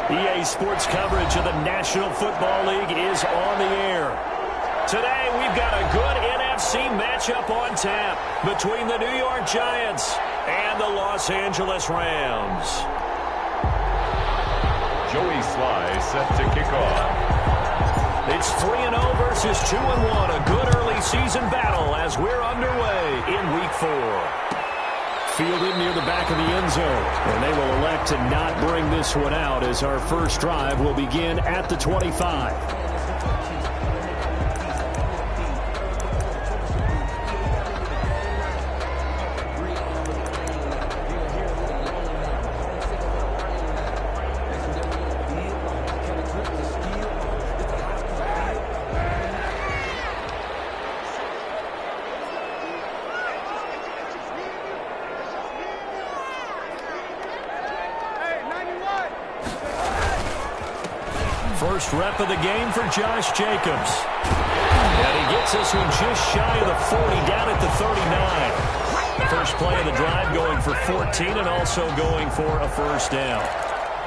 EA Sports coverage of the National Football League is on the air. Today, we've got a good NFC matchup on tap between the New York Giants and the Los Angeles Rams. Joey Sly set to kick off. It's 3-0 versus 2-1. A good early season battle as we're underway in Week 4. Fielded near the back of the end zone. And they will elect to not bring this one out as our first drive will begin at the 25. First rep of the game for Josh Jacobs. And he gets this one just shy of the 40, down at the 39. First play of the drive going for 14 and also going for a first down.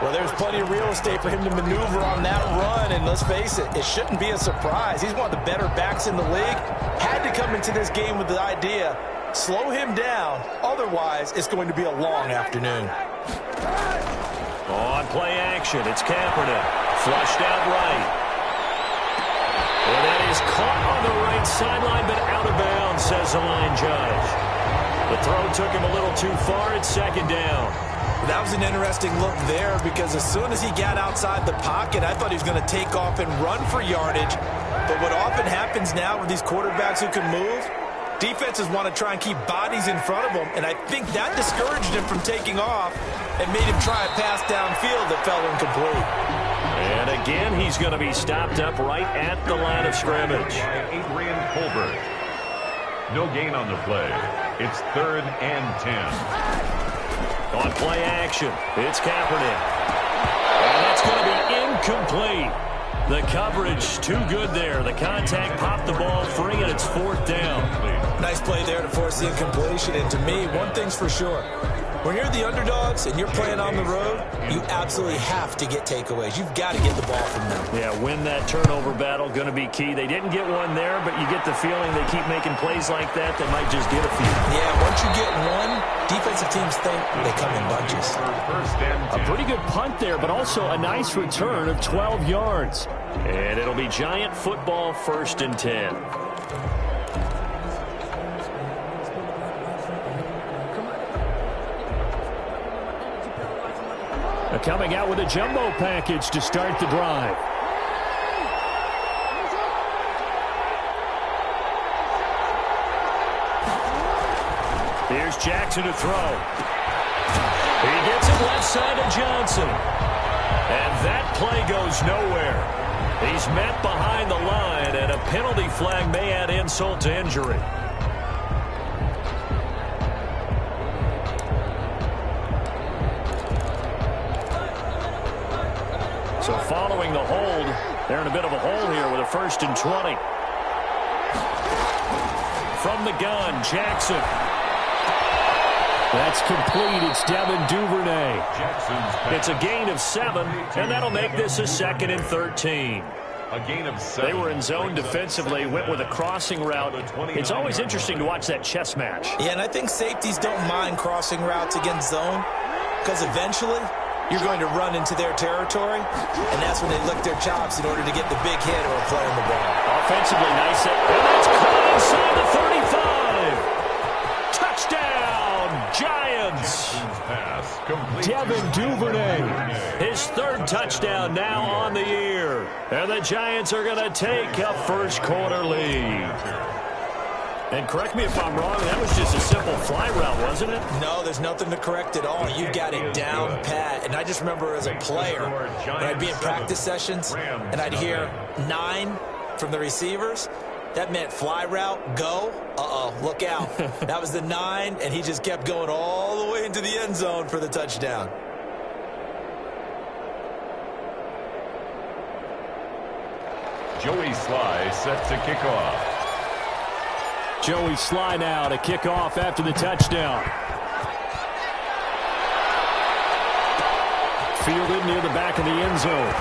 Well, there's plenty of real estate for him to maneuver on that run, and let's face it, it shouldn't be a surprise. He's one of the better backs in the league. Had to come into this game with the idea, slow him down, otherwise it's going to be a long afternoon. On play action, it's Kaepernick. Flushed out right. And that is caught on the right sideline, but out of bounds, says the line judge. The throw took him a little too far. It's second down. That was an interesting look there because as soon as he got outside the pocket, I thought he was going to take off and run for yardage. But what often happens now with these quarterbacks who can move, defenses want to try and keep bodies in front of them, and I think that discouraged him from taking off and made him try a pass downfield that fell incomplete. And again, he's going to be stopped up right at the line of scrimmage. Adrian Colbert. No gain on the play. It's 3rd and 10. On play action, it's Kaepernick. And that's going to be incomplete. The coverage too good there. The contact popped the ball free, and it's 4th down. Nice play there to force the incompletion. And to me, one thing's for sure. When you're the underdogs and you're playing on the road, you absolutely have to get takeaways. You've got to get the ball from them. Yeah, win that turnover battle, going to be key. They didn't get one there, but you get the feeling they keep making plays like that, they might just get a few. Yeah, once you get one, defensive teams think they come in bunches. A pretty good punt there, but also a nice return of 12 yards. And it'll be Giant football, 1st and 10. Coming out with a jumbo package to start the drive. Here's Jackson to throw. He gets it left side to Johnson. And that play goes nowhere. He's met behind the line, and a penalty flag may add insult to injury. So following the hold, they're in a bit of a hole here with a 1st and 20. From the gun, Jackson. That's complete. It's Devin Duvernay. It's a gain of 7, and that'll make this a 2nd and 13. A gain of 7. They were in zone defensively, went with a crossing route. It's always interesting to watch that chess match. Yeah, and I think safeties don't mind crossing routes against zone because eventually you're going to run into their territory, and that's when they lick their chops in order to get the big hit or a play on the ball. Offensively, nice. And that's caught inside the 35. Touchdown, Giants. Devin Duvernay. His 3rd touchdown now on the year. And the Giants are going to take a first-quarter lead. And correct me if I'm wrong, that was just a simple fly route, wasn't it? No, there's nothing to correct at all. You got it down pat. And I just remember as a player, when I'd be in practice sessions, and I'd hear 9 from the receivers, that meant fly route, go, look out. That was the 9, and he just kept going all the way into the end zone for the touchdown. Joey Sly set to kick off. Joey Sly now to kick off after the touchdown. fielded near the back of the end zone.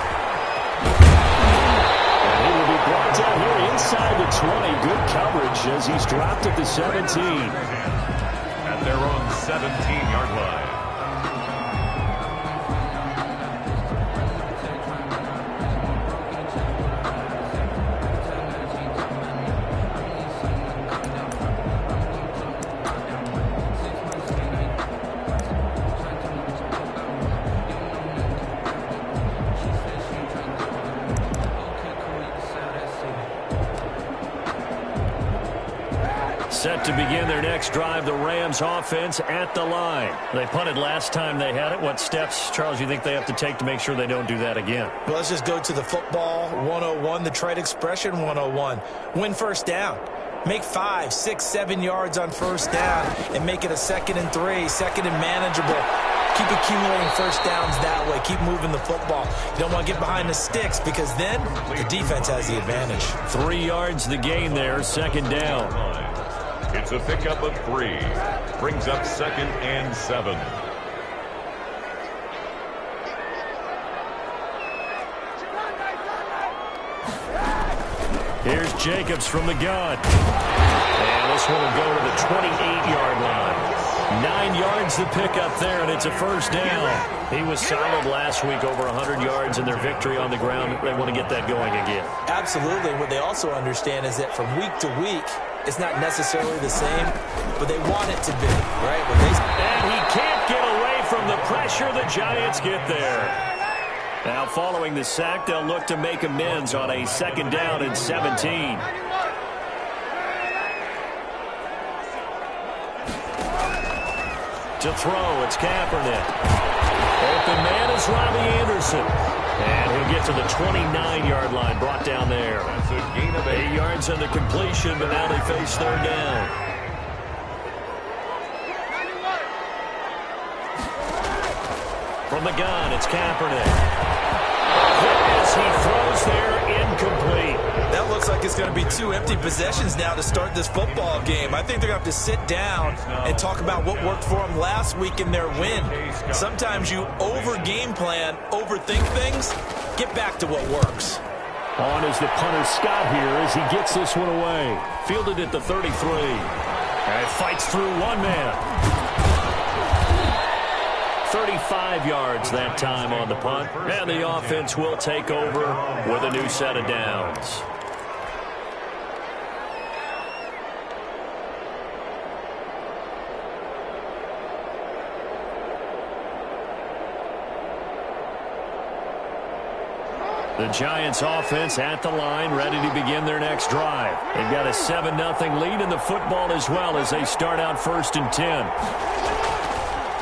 And he will be brought down here inside the 20. Good coverage as he's dropped at the 17. At their own 17-yard line. Set to begin their next drive, the Rams offense at the line. They punted last time they had it. What steps, Charles, you think they have to take to make sure they don't do that again? Well, let's just go to the football 101, the trade expression 101. Win first down. Make 5, 6, 7 yards on first down and make it a 2nd and 3, 2nd and manageable. Keep accumulating first downs that way. Keep moving the football. You don't want to get behind the sticks because then the defense has the advantage. 3 yards the gain there, 2nd down. It's a pickup of 3. Brings up 2nd and 7. Here's Jacobs from the gun. And this one will go to the 28-yard line. 9 yards to pick up there, and it's a first down. He was solid last week, over 100 yards in their victory on the ground. They want to get that going again. Absolutely. What they also understand is that from week to week, it's not necessarily the same, but they want it to be, right? And he can't get away from the pressure. The Giants get there. Now, following the sack, they'll look to make amends on a 2nd down and 17. To throw, it's Kaepernick. Open man is Robbie Anderson. And he'll get to the 29-yard line, brought down there. That's a gain of 8 yards on the completion, but now they face 3rd down. From the gun, it's Kaepernick. As he throws there, incomplete. That looks like it's going to be 2 empty possessions now to start this football game. I think they're going to have to sit down and talk about what worked for them last week in their win. Sometimes you over-game plan, overthink things. Get back to what works. On is the punter Scott here as he gets this one away. Fielded at the 33. And fights through one man. 35 yards that time on the punt. And the offense will take over with a new set of downs. The Giants offense at the line, ready to begin their next drive. They've got a 7-0 lead in the football as well as they start out 1st and 10.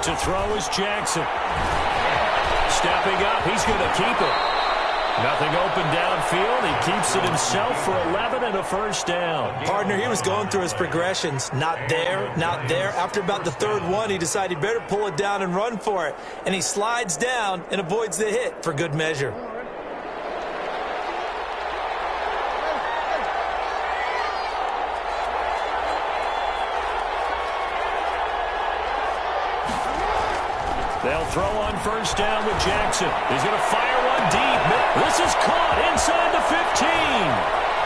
To throw is Jackson. Stepping up, he's going to keep it. Nothing open downfield. He keeps it himself for 11 and a first down. Partner, he was going through his progressions. Not there, not there. After about the 3rd one, he decided he better pull it down and run for it. And he slides down and avoids the hit for good measure. They'll throw on first down with Jackson. He's going to fire one deep. This is caught inside the 15.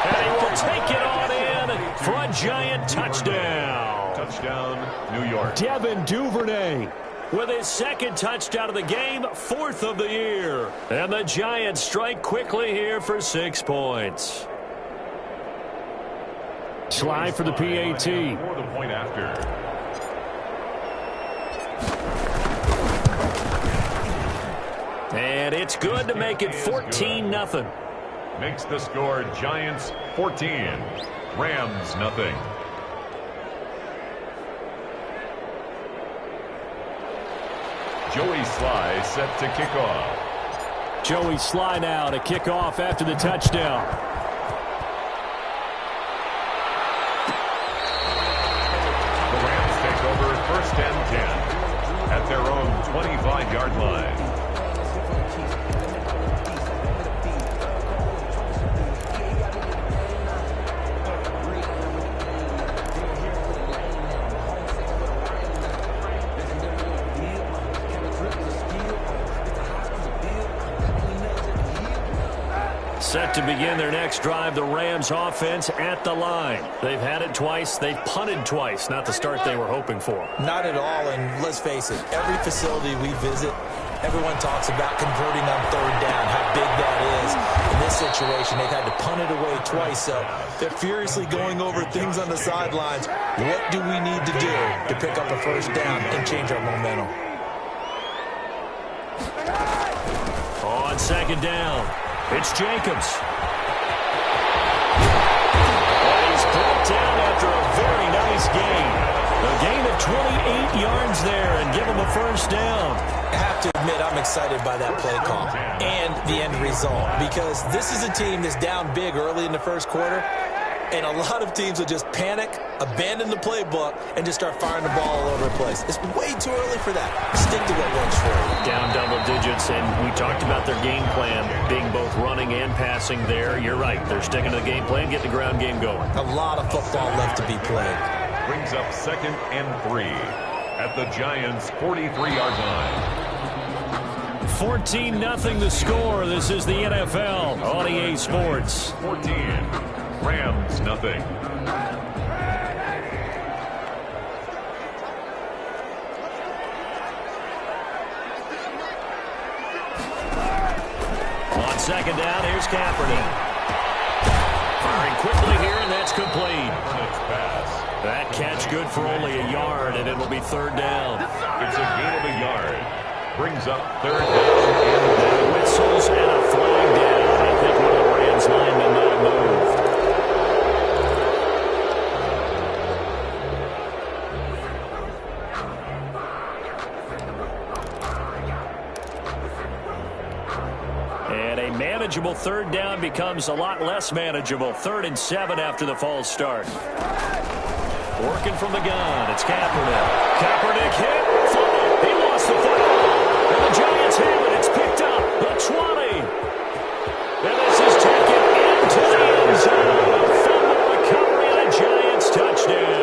And he will take it on in for a Giant touchdown. Touchdown, New York. Devin Duvernay with his 2nd touchdown of the game, 4th of the year. And the Giants strike quickly here for 6 points. Slide for the PAT. For the point after. And it's good to make it 14-0. Makes the score Giants 14, Rams nothing. Joey Sly set to kick off. Joey Sly now to kick off after the touchdown. The Rams take over 1st and 10 at their own 25-yard line. Set to begin their next drive, the Rams offense at the line. They've had it twice. They've punted twice. Not the start they were hoping for. Not at all, and let's face it, every facility we visit, everyone talks about converting on third down, how big that is. In this situation, they've had to punt it away twice, so they're furiously going over things on the sidelines. What do we need to do to pick up a first down and change our momentum? On second down, it's Jacobs. And he's brought down after a very nice gain. A gain of 28 yards there and give him a first down. I have to admit, I'm excited by that play call and the end result because this is a team that's down big early in the first quarter, and a lot of teams will just panic, abandon the playbook, and just start firing the ball all over the place. It's way too early for that. Stick to what works for you. Down double digits, and we talked about their game plan being both running and passing there. You're right. They're sticking to the game plan, getting the ground game going. A lot of football left to be played. Brings up 2nd and 3 at the Giants' 43-yard line. 14-0 the score. This is the NFL on EA Sports. 14. Rams, nothing. On second down, here's Kaepernick. Firing quickly here, and that's complete. That catch good for only a yard, and it'll be third down. It's a gain of a yard. Brings up third down. And whistles and a flag down. I think one of the Rams linemen might have moved. And a manageable third down becomes a lot less manageable. 3rd and 7 after the false start. Working from the gun, it's Kaepernick. Kaepernick hit, fumble, he lost the football. And the Giants have it, it's picked up, the 20. And this is taken into the end zone. Fumble recovery and a Giants touchdown.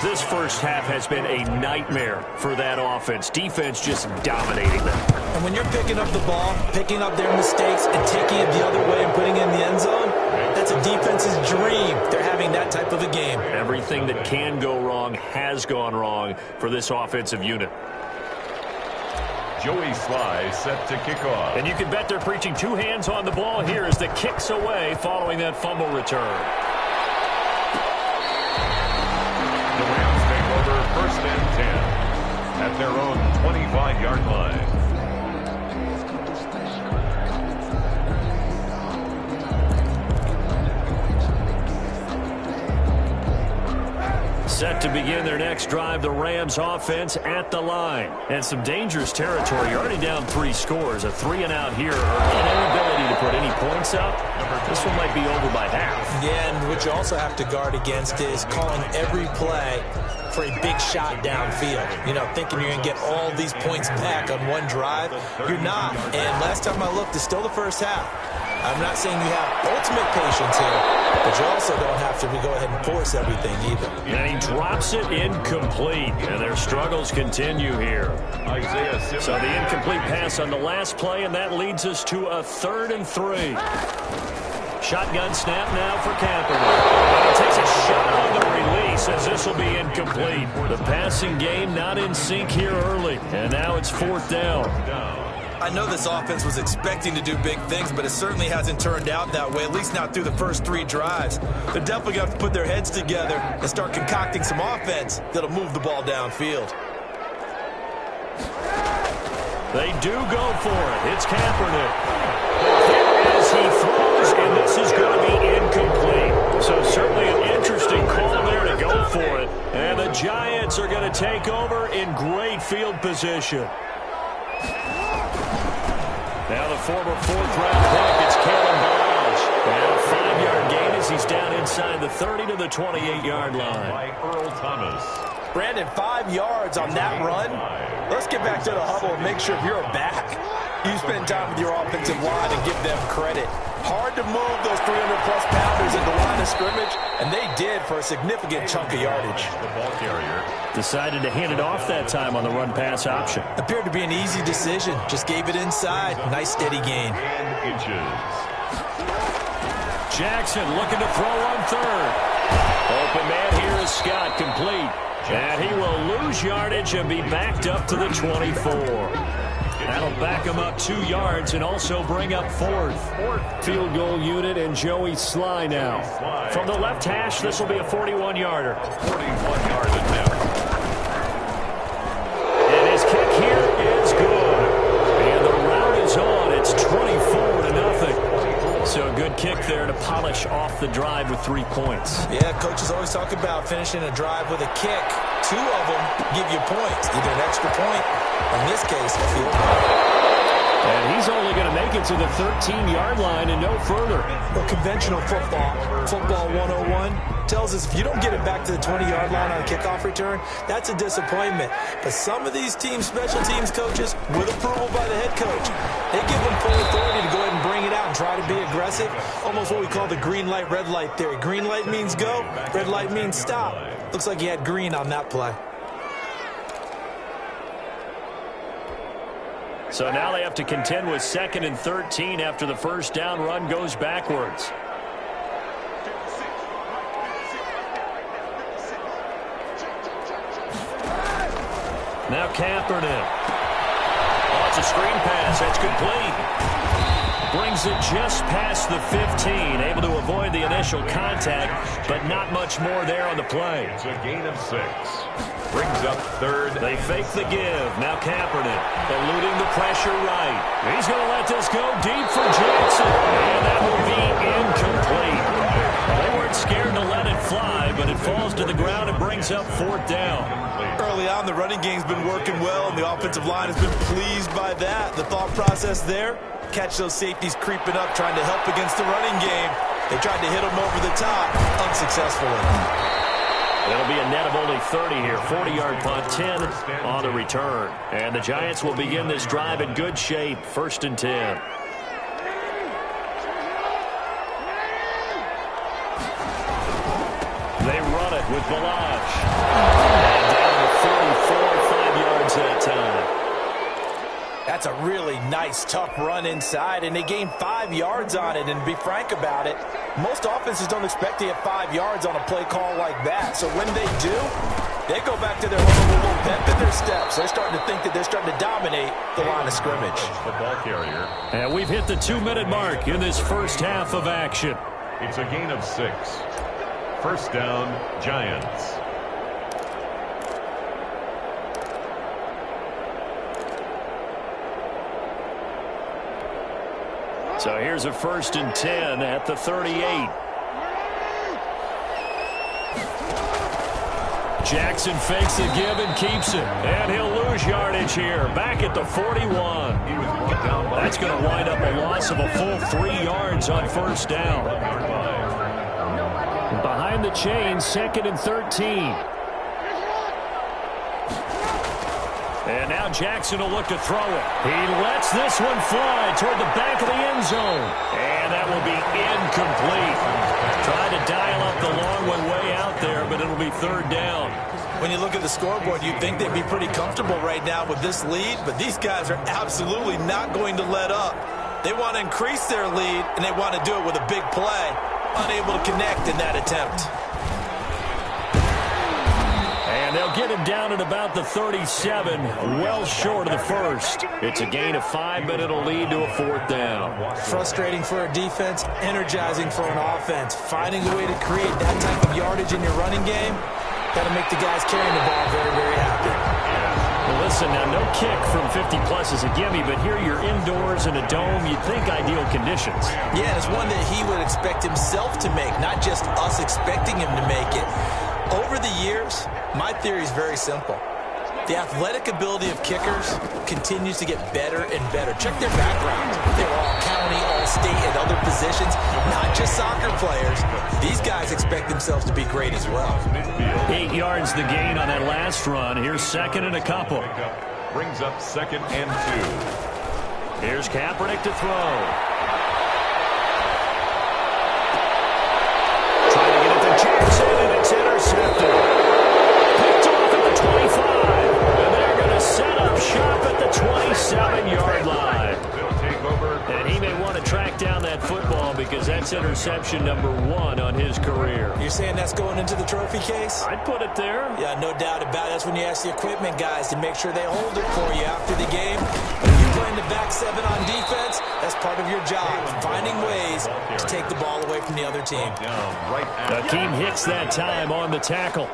This first half has been a nightmare for that offense. Defense just dominating them. And when you're picking up the ball, picking up their mistakes, and taking it the other way and putting it in the end zone, that's a defense's dream. They're having that type of a game. Everything that can go wrong has gone wrong for this offensive unit. Joey Sly set to kick off. And you can bet they're preaching two hands on the ball here as the kick's away following that fumble return. The Rams take over 1st and 10 at their own 25-yard line. Set to begin their next drive, the Rams offense at the line. And some dangerous territory. You're already down 3 scores. A 3-and-out here. An inability to put any points up. This one might be over by half. Yeah, and what you also have to guard against is calling every play for a big shot downfield. You know, thinking you're going to get all these points back on one drive. You're not. And last time I looked, it's still the first half. I'm not saying you have ultimate patience here, but you also don't have to go ahead and force everything either. And he drops it incomplete, and their struggles continue here. So the incomplete pass on the last play, and that leads us to a 3rd and 3. Shotgun snap now for Kaepernick. And he takes a shot on the release as this will be incomplete. The passing game not in sync here early, and now it's 4th down. I know this offense was expecting to do big things, but it certainly hasn't turned out that way, at least not through the first 3 drives. They're definitely going to have to put their heads together and start concocting some offense that'll move the ball downfield. They do go for it. It's Kaepernick. As he throws, and this is going to be incomplete. So certainly an interesting call there to go for it. And the Giants are going to take over in great field position. Now the former 4th-round pick, it's Kalen Balaj. And a 5-yard gain as he's down inside the 30 to the 28-yard line. By Earl Thomas. Brandon, 5 yards on that run. Let's get back to the huddle and make sure you're back. You spend time with your offensive line and give them credit. Hard to move those 300-plus pounders at the line of scrimmage, and they did for a significant chunk of yardage. The ball carrier Decided to hand it off that time on the run-pass option. Appeared to be an easy decision. Just gave it inside. Nice steady gain. and inches. Jackson looking to throw on third. Open man here is Scott, complete. And he will lose yardage and be backed up to the 24. That'll back him up 2 yards and also bring up fourth. Field goal unit and Joey Sly now. From the left hash, this will be a 41-yarder. 41-yard attempt. And his kick here is good. And the route is on. It's 24-0. So a good kick there to polish off the drive with 3 points. Yeah, coaches always talk about finishing a drive with a kick. 2 of them give you points, either an extra point, or in this case, a field goal. And he's only going to make it to the 13-yard line and no further. Well, conventional football 101, tells us if you don't get it back to the 20-yard line on a kickoff return, that's a disappointment. But some of these teams, special teams coaches, with approval by the head coach, they give them full authority to go ahead and bring it out and try to be aggressive. Almost what we call the green light, red light theory. Green light means go, red light means stop. Looks like he had green on that play. So now they have to contend with 2nd and 13 after the first down run goes backwards. Now Kaepernick. Oh, it's a screen pass. That's complete. Brings it just past the 15. Able to avoid the initial contact, but not much more there on the play. It's a gain of 6. Brings up third. They fake the give. Now Kaepernick eluding the pressure right. He's going to let this go deep for Jackson. And that will be incomplete. They weren't scared to let it fly, but it falls to the ground and brings up 4th down. Early on, the running game's been working well, and the offensive line has been pleased by that. The thought process there, catch those safeties creeping up, trying to help against the running game. They tried to hit them over the top, unsuccessfully. It'll be a net of only 30 here. 40-yard punt, 10 on the return. And the Giants will begin this drive in good shape. 1st and 10. They run it with Balaj. And down to 44, 5 yards that time. That's a really nice, tough run inside, and they gained 5 yards on it. And to be frank about it, most offenses don't expect to get 5 yards on a play call like that. So when they do, they go back to their little pep in their steps. They're starting to think that they're starting to dominate the line of scrimmage. The ball carrier. And we've hit the 2-minute mark in this first half of action. It's a gain of 6. First down, Giants. So here's a 1st and 10 at the 38. Jackson fakes the give and keeps it. And he'll lose yardage here. Back at the 41. That's going to wind up a loss of a full 3 yards on 1st down. Behind the chain, 2nd and 13. And now Jackson will look to throw it. He lets this one fly toward the back of the end zone. And that will be incomplete. Tried to dial up the long one way out there, but it'll be 3rd down. When you look at the scoreboard, you'd think they'd be pretty comfortable right now with this lead, but these guys are absolutely not going to let up. They want to increase their lead, and they want to do it with a big play. Unable to connect in that attempt. And they'll get him down at about the 37, well short of the first. It's a gain of 5, but it'll lead to a 4th down. Frustrating for a defense, energizing for an offense. Finding a way to create that type of yardage in your running game, that'll make the guys carrying the ball very, very happy. Well, listen, now no kick from 50-plus is a gimme, but here you're indoors in a dome. You'd think ideal conditions. Yeah, and it's one that he would expect himself to make, not just us expecting him to make it. Over the years, my theory is very simple. The athletic ability of kickers continues to get better and better. Check their backgrounds. They're all county, all state, and other positions, not just soccer players. These guys expect themselves to be great as well. 8 yards the gain on that last run. Here's 2nd and a couple. Brings up 2nd and 2. Here's Kaepernick to throw. interception number 1 on his career. You're saying that's going into the trophy case? I'd put it there. Yeah, no doubt about it. That's when you ask the equipment guys to make sure they hold it for you after the game. But if you're playing the back 7 on defense, that's part of your job, finding ways to take the ball away from the other team. Akeem Hicks that time on the tackle.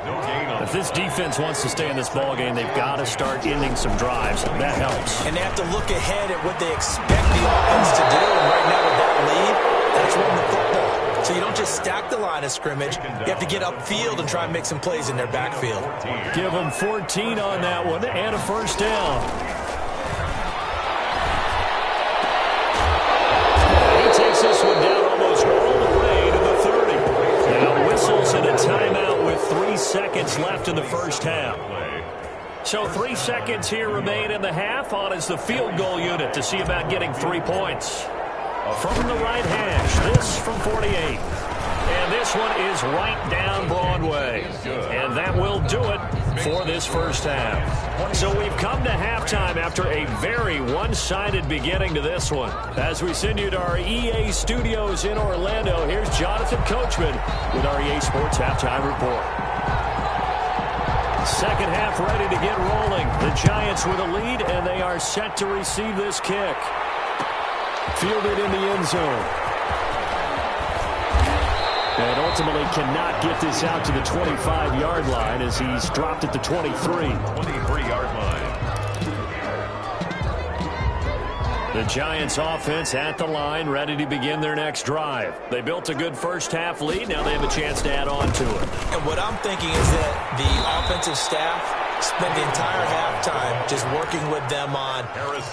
If this defense wants to stay in this ball game, they've got to start ending some drives. That helps. And they have to look ahead at what they expect the offense to do. And right now with that lead, that's run the football. So you don't just stack the line of scrimmage. You have to get upfield and try and make some plays in their backfield. Give them 14 on that one and a first down. He takes this one down almost all the way to the 30. Now whistles and a timeout with 3 seconds left in the first half. So 3 seconds here remain in the half. On is the field goal unit to see about getting 3 points. From the right hash, this from 48. And this one is right down Broadway. And that will do it for this first half. So we've come to halftime after a very one-sided beginning to this one. As we send you to our EA studios in Orlando, here's Jonathan Coachman with our EA Sports Halftime Report. Second half ready to get rolling. The Giants with a lead, and they are set to receive this kick. Fielded in the end zone. And ultimately cannot get this out to the 25-yard line as he's dropped at the 23. 23-yard line. The Giants offense at the line, ready to begin their next drive. They built a good first half lead. Now they have a chance to add on to it. And what I'm thinking is that the offensive staff spent the entire halftime just working with them on,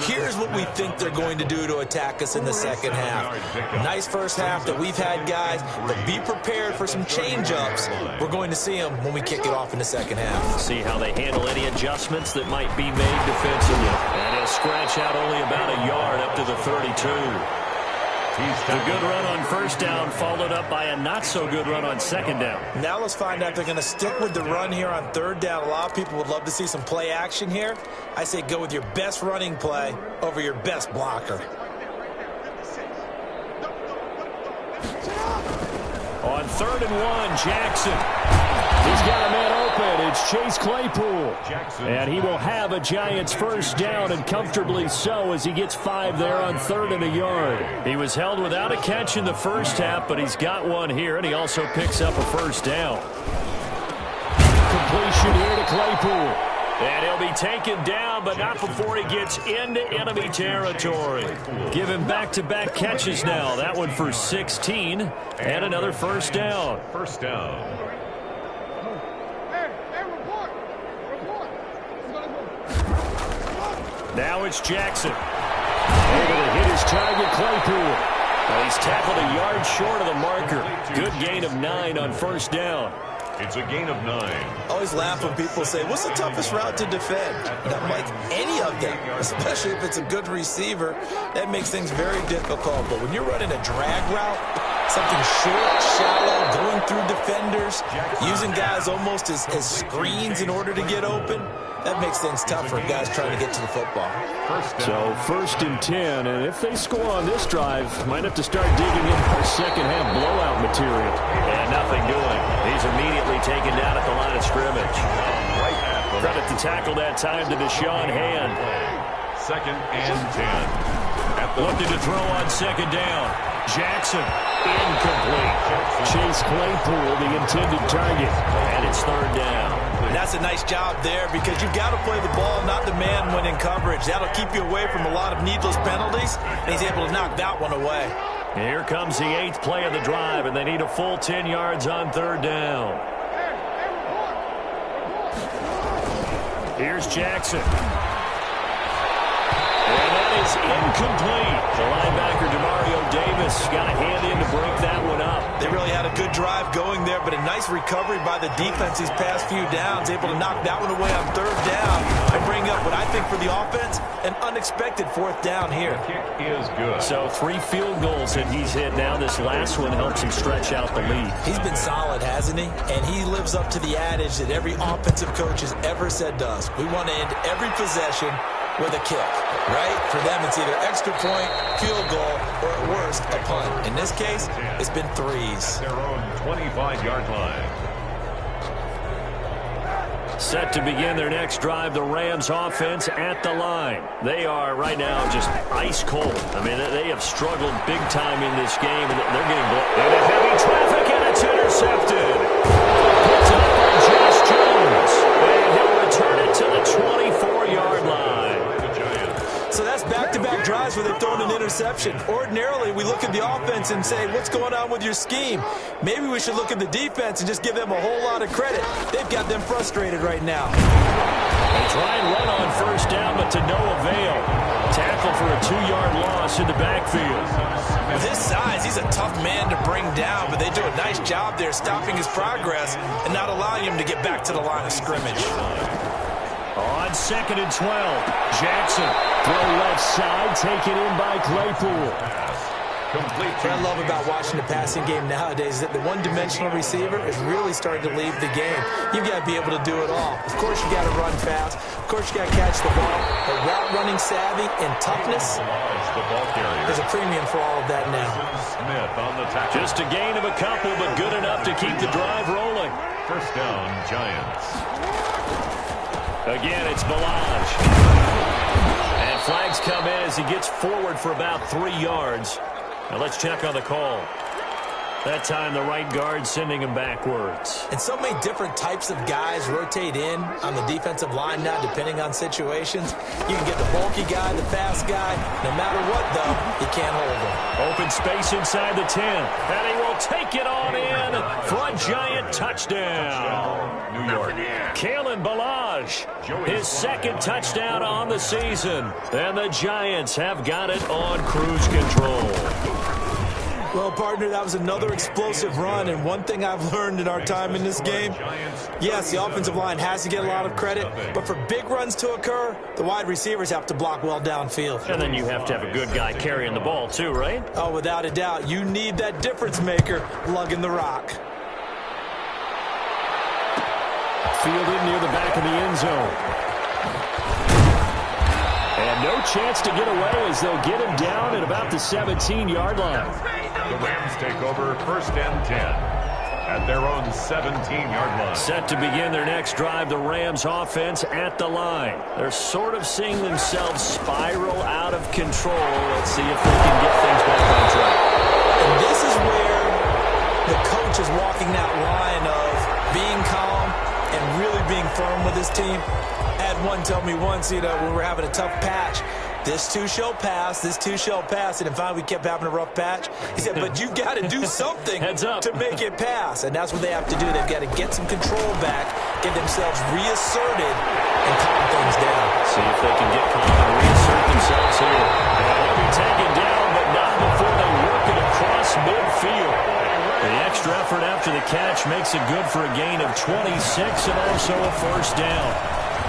here's what we think they're going to do to attack us in the second half. Nice first half that we've had, guys, but be prepared for some change-ups. We're going to see them when we kick it off in the second half. See how they handle any adjustments that might be made defensively. And he'll scratch out only about a yard up to the 32. A good run on first down, followed up by a not-so-good run on second down. Now let's find out if they're going to stick with the run here on third down. A lot of people would love to see some play action here. I say go with your best running play over your best blocker. On 3rd and 1, Jackson. He's got a man open. It's Chase Claypool. And he will have a Giants first down, and comfortably so, as he gets 5 there on 3rd and a yard. He was held without a catch in the first half, but he's got one here, and he also picks up a first down. Completion here to Claypool. And he'll be taken down, but not before he gets into enemy territory. Give him back-to-back catches now. That one for 16, and another first down. First down. Now it's Jackson. Able to hit his target, Claypool. Well, he's tackled a yard short of the marker. Good gain of 9 on first down. It's a gain of 9. I always laugh when people say, what's the toughest route to defend? Not like any of them, especially if it's a good receiver. That makes things very difficult. But when you're running a drag route, something short, shallow, going through defenders, using guys almost as screens in order to get open, that makes things tough for guys trying to get to the football. So 1st and 10, and if they score on this drive, might have to start digging in for second half blowout material. And nothing doing. He's immediately taken down at the line of scrimmage. Credit to tackle that time to Deshaun Hand. 2nd and 10. Looking to throw on second down. Jackson, incomplete. Chase Claypool, the intended target, and it's 3rd down. That's a nice job there because you've got to play the ball, not the man when in coverage. That'll keep you away from a lot of needless penalties, and he's able to knock that one away. Here comes the 8th play of the drive, and they need a full 10 yards on 3rd down. Here's Jackson. And that is incomplete. The linebacker, Demario Davis, got a hand in to break that one up. They really had a good drive going there, but a nice recovery by the defense these past few downs, able to knock that one away on 3rd down. I bring up what I think for the offense, an unexpected 4th down here. The kick is good. So 3 field goals that he's hit now. This last one helps him stretch out the lead. He's been solid, hasn't he? And he lives up to the adage that every offensive coach has ever said to us. We want to end every possession with a kick, right? For them, it's either extra point, field goal, or at worst, a punt. In this case, it's been threes. Their own 25-yard line. Set to begin their next drive, the Rams offense at the line. They are right now just ice cold. I mean, they have struggled big time in this game, and they're getting blocked. And a heavy traffic, and it's intercepted. Picked up by Josh Jones, and he'll return it to the 24-yard line. So that's back-to-back drives where they've thrown an interception. Ordinarily, we look at the offense and say, what's going on with your scheme? Maybe we should look at the defense and just give them a whole lot of credit. They've got them frustrated right now. They try and run on first down, but to no avail. Tackle for a 2-yard loss in the backfield. With his size, he's a tough man to bring down, but they do a nice job there stopping his progress and not allowing him to get back to the line of scrimmage. On 2nd and 12, Jackson, throw left side, taken in by Claypool. What I love about watching the passing game nowadays is that the one-dimensional receiver is really starting to leave the game. You've got to be able to do it all. Of course, you got to run fast. Of course, you got to catch the ball. But route running savvy and toughness, there's a premium for all of that now. Smith on the tackle. Just a gain of a couple, but good enough to keep the drive rolling. First down, Giants. Again, it's Balaj. And flags come in as he gets forward for about 3 yards. Now let's check on the call. That time the right guard sending him backwards. And so many different types of guys rotate in on the defensive line now, depending on situations. You can get the bulky guy, the fast guy. No matter what, though, you can't hold him. Open space inside the 10. And he will take it on in for a Giant touchdown. New York. Kalen Balaj, his 2nd touchdown on the season. And the Giants have got it on cruise control. Well, partner, that was another explosive run, and one thing I've learned in our time in this game, yes, the offensive line has to get a lot of credit, but for big runs to occur, the wide receivers have to block well downfield. And then you have to have a good guy carrying the ball too, right? Oh, without a doubt. You need that difference maker lugging the rock. Fielded near the back of the end zone. And no chance to get away as they'll get him down at about the 17-yard line. The Rams take over 1st and 10 at their own 17-yard line. Set to begin their next drive, the Rams offense at the line. They're sort of seeing themselves spiral out of control. Let's see if they can get things back on track. And this is where the coach is walking that line of being calm and really being firm with his team. I had one tell me once, when we were having a tough patch, this too shall pass, this too shall pass. And finally, we kept having a rough patch. He said, but you've got to do something to make it pass. And that's what they have to do. They've got to get some control back, get themselves reasserted, and calm things down. See if they can get calm and reassert themselves here. They'll be taken down, but not before they work it across midfield. The extra effort after the catch makes it good for a gain of 26 and also a first down.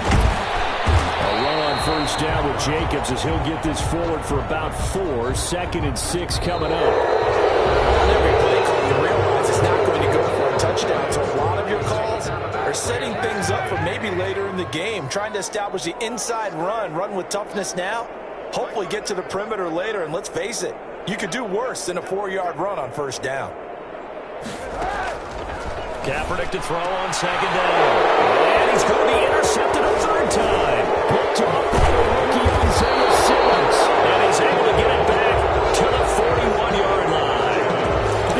A run on first down with Jacobs as he'll get this forward for about 4. 2nd and 6 coming up. On every play call, you realize it's not going to go for a touchdown. So a lot of your calls are setting things up for maybe later in the game, trying to establish the inside run with toughness now, hopefully get to the perimeter later. And let's face it, you could do worse than a 4-yard run on first down. Kaepernick to throw on 2nd down. And he's going to be intercepted a 3rd time. Picked off by the rookie Isaiah Simmons. And he's able to get it back to the 41-yard line.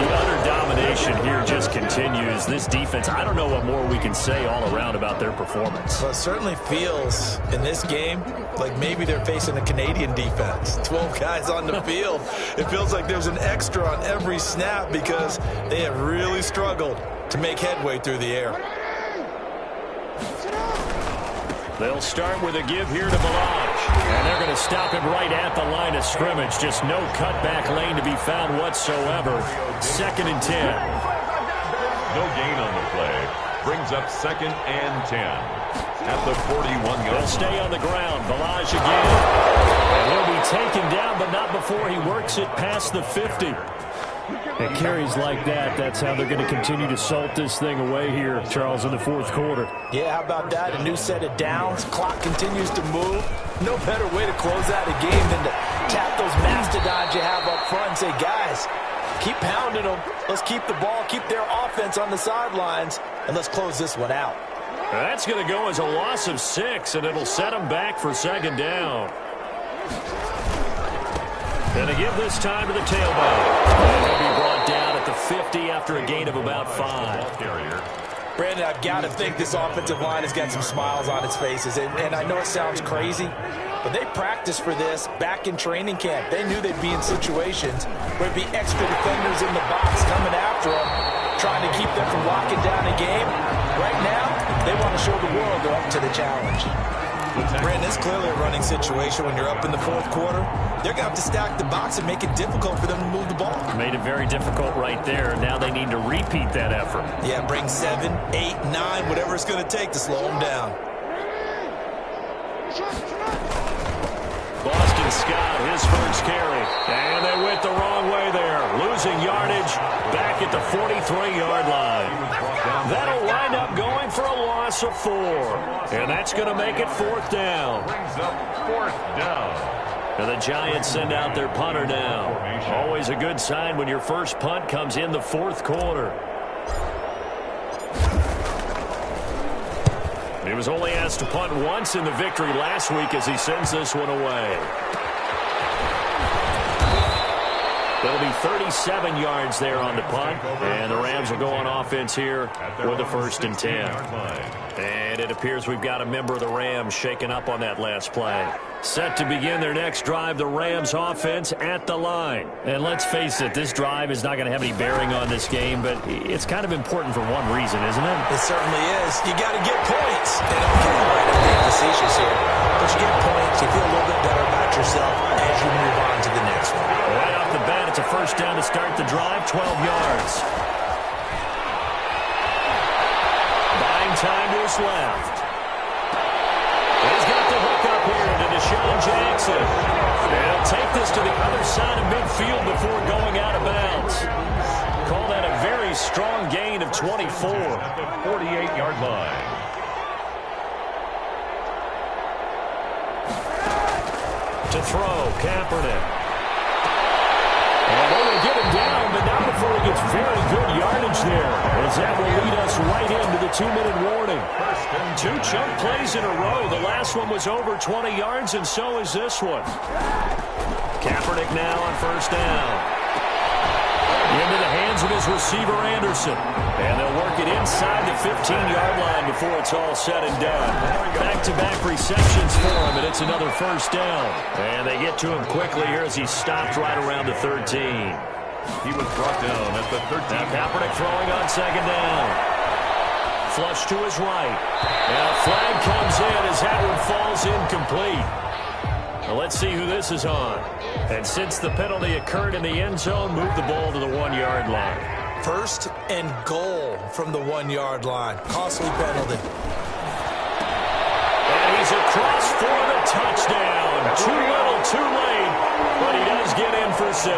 The utter domination here just continues. This defense, I don't know what more we can say all around about their performance. Well, it certainly feels in this game like maybe they're facing a Canadian defense. 12 guys on the field. It feels like there's an extra on every snap because they have really struggled to make headway through the air. They'll start with a give here to Balaj. And they're going to stop him right at the line of scrimmage. Just no cutback lane to be found whatsoever. 2nd and 10. No gain on the play. Brings up 2nd and 10 at the 41-yard. They'll stay on the ground. Balaj again. And he'll be taken down, but not before he works it past the 50. And carries like that, that's how they're going to continue to salt this thing away here, Charles, in the fourth quarter. Yeah, how about that? A new set of downs. Clock continues to move. No better way to close out a game than to tap those mastodons you have up front and say, guys, keep pounding them. Let's keep the ball, keep their offense on the sidelines, and let's close this one out. That's going to go as a loss of 6, and it'll set them back for second down. And to give this time to the tailback. And he'll be brought down at the 50 after a gain of about 5. Brandon, I've got to think this offensive line has got some smiles on its faces. And I know it sounds crazy, but they practiced for this back in training camp. They knew they'd be in situations where it'd be extra defenders in the box coming after them, trying to keep them from locking down a game. Right now, they want to show the world they're up to the challenge. Brandon, it's clearly a running situation when you're up in the fourth quarter. They're going to have to stack the box and make it difficult for them to move the ball. Made it very difficult right there. Now they need to repeat that effort. Yeah, bring 7, 8, 9, whatever it's going to take to slow them down. Boston Scott, his first carry. And they went the wrong way there. Losing yardage back at the 43-yard line. That'll wind up going for a loss of 4. And that's going to make it 4th down. Brings up 4th down. And the Giants send out their punter now. Always a good sign when your first punt comes in the fourth quarter. He was only asked to punt once in the victory last week as he sends this one away. It'll be 37 yards there on the punt. And the Rams will go on offense here with a 1st and 10. And it appears we've got a member of the Rams shaking up on that last play. Set to begin their next drive, the Rams offense at the line. And let's face it, this drive is not going to have any bearing on this game, but it's kind of important for one reason, isn't it? It certainly is. You got to get points. And okay, right, I'm being facetious here. But you get points, you feel a little bit better about yourself as you move on to the next one. Right off the bat, it's a 1st down to start the drive, 12 yards. Buying time to his left. He's got the hook up here to Deshaun Jackson. And he'll take this to the other side of midfield before going out of bounds. Call that a very strong gain of 24. At the 48-yard line. To throw, Kaepernick. And they're going to get him down, but not before he gets very good yardage there. As that will lead us right into the 2-minute warning. 2 chunk plays in a row. The last one was over 20 yards, and so is this one. Kaepernick now on 1st down. Into the hands of his receiver, Anderson. And they'll work it inside the 15-yard line before it's all said and done. Back-to-back receptions for him, and it's another 1st down. And they get to him quickly here as he stopped right around the 13. He was brought down at the 13. Now Kaepernick throwing on 2nd down. Flush to his right. Now a flag comes in as that one falls incomplete. Now let's see who this is on. And since the penalty occurred in the end zone, move the ball to the 1-yard line. 1st and goal from the 1-yard line. Costly penalty. And he's across for the touchdown. Too little, too late, but he does get in for 6.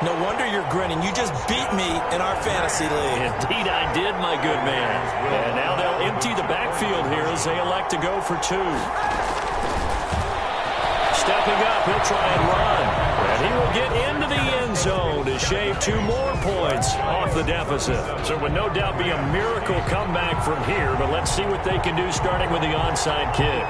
No wonder you're grinning. You just beat me in our fantasy league. Indeed I did, my good man. And now they'll empty the backfield here as they elect to go for 2. Stepping up, he'll try and run. And he will get into the end zone to shave 2 more points off the deficit. So it would no doubt be a miracle comeback from here, but let's see what they can do starting with the onside kick.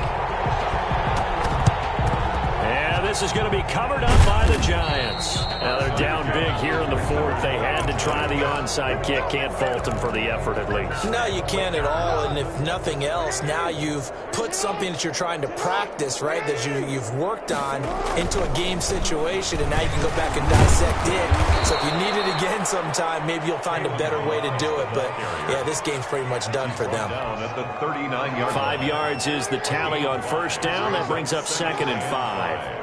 And this is going to be covered up by the Giants. Now they're down big here in the 4th. They had to try the onside kick. Can't fault them for the effort at least. No, you can't at all. And if nothing else, now you've put something that you're trying to practice, right, that you've worked on into a game situation, and now you can go back and dissect it. So if you need it again sometime, maybe you'll find a better way to do it. But, yeah, this game's pretty much done for them. Down at the 39-yard 5 yards is the tally on 1st down. That brings up 2nd and 5.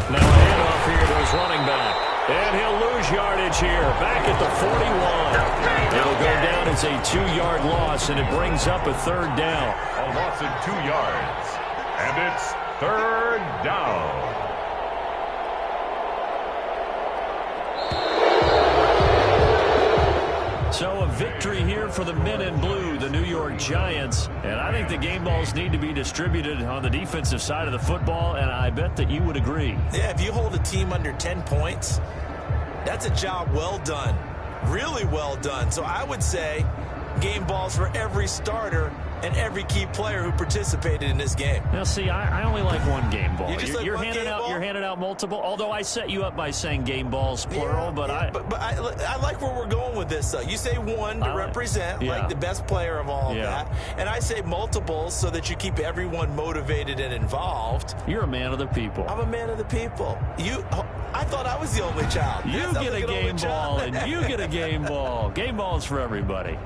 Now a handoff here to his running back. And he'll lose yardage here. Back at the 41. It'll go down as a 2-yard loss, and it brings up a 3rd down. A loss of 2 yards. And it's 3rd down. So a victory here for the men in blue, the New York Giants. And I think the game balls need to be distributed on the defensive side of the football, and I bet that you would agree. Yeah, if you hold a team under 10 points, that's a job well done. Really well done. So I would say game balls for every starter and every key player who participated in this game. Now, see, I only like one game ball. You're handing out multiple. Although I set you up by saying game balls plural, but I like where we're going with this. Though you say one to represent like the best player of all of that, and I say multiples so that you keep everyone motivated and involved. You're a man of the people. I'm a man of the people. I thought I was the only child. You get a game ball, and you get a game ball. Game balls for everybody.